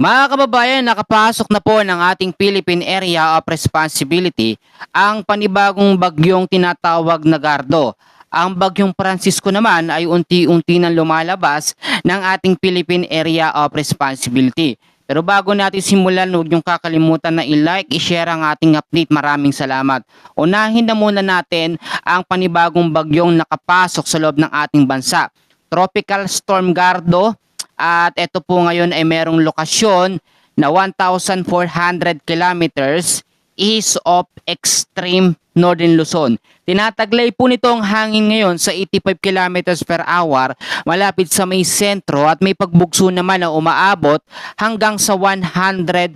Mga kababayan, nakapasok na po ng ating Philippine Area of Responsibility ang panibagong bagyong tinatawag na Gardo. Ang bagyong Francisco naman ay unti-unti nang lumalabas ng ating Philippine Area of Responsibility. Pero bago natin simulan, huwag niyong kakalimutan na i-like, i-share ang ating update. Maraming salamat. Unahin na muna natin ang panibagong bagyong nakapasok sa loob ng ating bansa. Tropical Storm Gardo. At ito po ngayon ay merong lokasyon na 1,400 kilometers east of extreme northern Luzon. Tinataglay po nito ang hangin ngayon sa 85 kilometers per hour malapit sa may sentro at may pagbugso naman na umaabot hanggang sa 105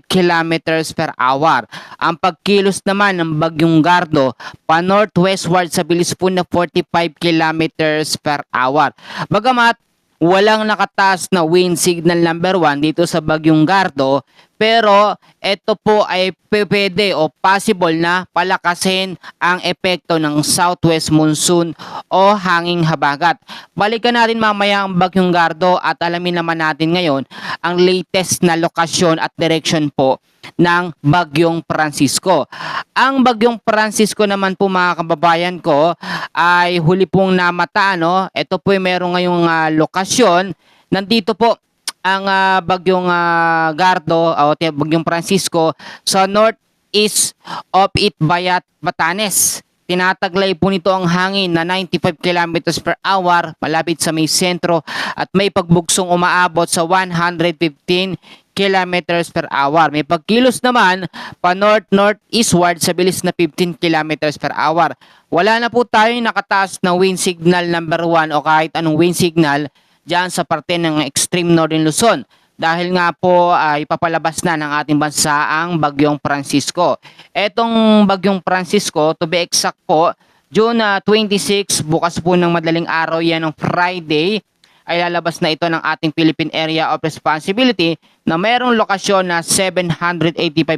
kilometers per hour. Ang pagkilos naman ng bagyong Gardo pa northwestward sa bilis po na 45 kilometers per hour. Bagamat walang nakataas na wind signal number 1 dito sa bagyong Gardo, pero ito po ay pwede o possible na palakasin ang epekto ng southwest monsoon o hanging habagat. Balikan natin mamaya ang bagyong Gardo at alamin naman natin ngayon ang latest na lokasyon at direction po ng bagyong Francisco. Ang bagyong Francisco naman po mga kababayan ko ay huli pong namata, no? Ito po ay meron ngayong lokasyon. Nandito po ang bagyong Gardo o bagyong Francisco sa northeast of Itbayat, Batanes. Tinataglay po nito ang hangin na 95 kilometers per hour malapit sa may sentro at may pagbugsong umaabot sa 115 kilometers per hour. May pagkilos naman pa north-northeastward sa bilis na 15 kilometers per hour. Wala na po tayong nakataas na wind signal number 1 o kahit anong wind signal dyan sa parte ng extreme northern Luzon. Dahil nga po ay papalabas na ng ating bansa ang bagyong Francisco. Etong bagyong Francisco, to be exact po, June 26, bukas po ng madaling araw yan ng Friday, ay lalabas na ito ng ating Philippine Area of Responsibility na mayroong lokasyon na 785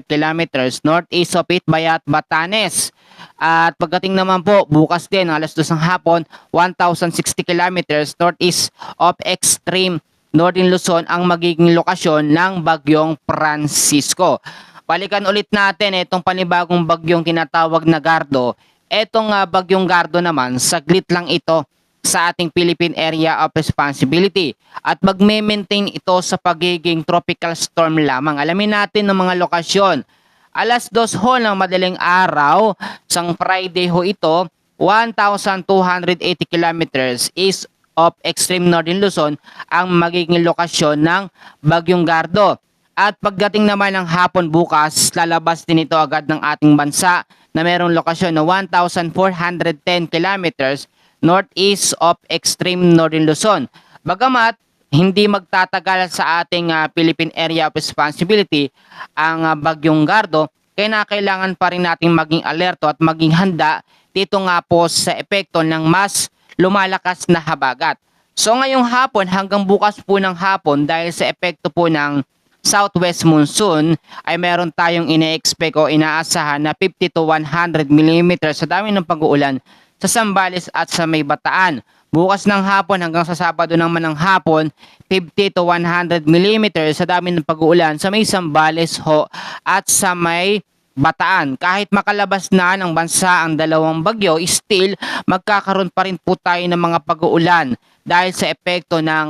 kilometers northeast of Itbayat, Batanes. At pagdating naman po, bukas din, alas 2 ng hapon, 1,060 kilometers northeast of extreme northern Luzon ang magiging lokasyon ng bagyong Francisco. Balikan ulit natin itong panibagong bagyong tinatawag na Gardo. Etong bagyong Gardo naman, saglit lang ito sa ating Philippine Area of Responsibility at magme-maintain ito sa pagiging tropical storm lamang. Alamin natin ng mga lokasyon. Alas 2 ho ng madaling araw, sang Friday ho ito, 1,280 kilometers east of extreme northern Luzon ang magiging lokasyon ng bagyong Gardo. At pagdating naman ng hapon bukas, lalabas din ito agad ng ating bansa na mayroong lokasyon na 1,410 kilometers northeast of extreme northern Luzon. Bagamat hindi magtatagal sa ating Philippine Area of Responsibility ang bagyong Gardo, kailangan pa rin nating maging alerto at maging handa dito nga po sa epekto ng mas lumalakas na habagat. So ngayong hapon hanggang bukas po ng hapon dahil sa epekto po ng southwest monsoon ay meron tayong ine-expect o inaasahan na 50 to 100 mm sa dami ng pag-uulan sa Zambales at sa May Bataan. Bukas ng hapon hanggang sa Sabado naman ng hapon, 50 to 100 mm sa dami ng pag-uulan sa May Zambales ho at sa May Bataan. Kahit makalabas na ng bansa ang dalawang bagyo, still magkakaroon pa rin po tayo ng mga pag-uulan dahil sa epekto ng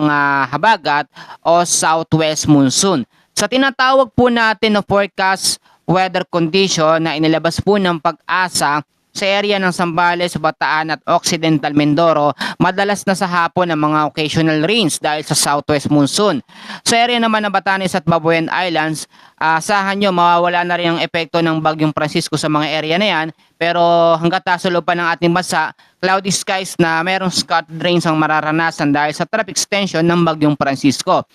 habagat o southwest monsoon. Sa tinatawag po natin na forecast weather condition na inilabas po ng Pag-asa, sa area ng Zambales, Bataan at Occidental Mindoro, madalas na sa hapon ang mga occasional rains dahil sa southwest monsoon. Sa area naman ng Batanes at Babuyan Islands, asahan nyo mawawala na rin ang epekto ng bagyong Francisco sa mga area na yan. Pero hanggat tasulo pa ng ating bansa, cloudy skies na merong scattered rains ang mararanasan dahil sa traffic extension ng bagyong Francisco.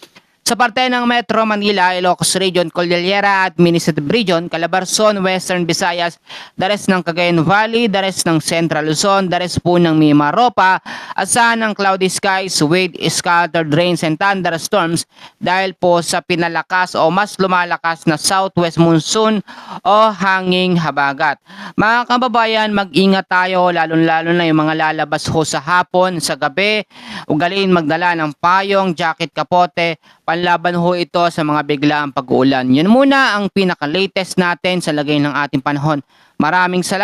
Sa parte ng Metro Manila, Ilocos Region, Cordillera Administrative Region, Calabarzon, Western Visayas, the rest ng Cagayan Valley, the rest ng Central Luzon, the rest po ng Mimaropa, asahan ng cloudy skies with scattered rains and thunderstorms dahil po sa pinalakas o mas lumalakas na southwest monsoon o hanging habagat. Mga kababayan, mag-ingat tayo lalo-lalo na yung mga lalabas ho sa hapon, sa gabi, ugalin magdala ng payong, jacket, kapote, Panlaban ho ito sa mga biglaang pag-uulan. Yun muna ang pinaka-latest natin sa lagay ng ating panahon. Maraming salamat.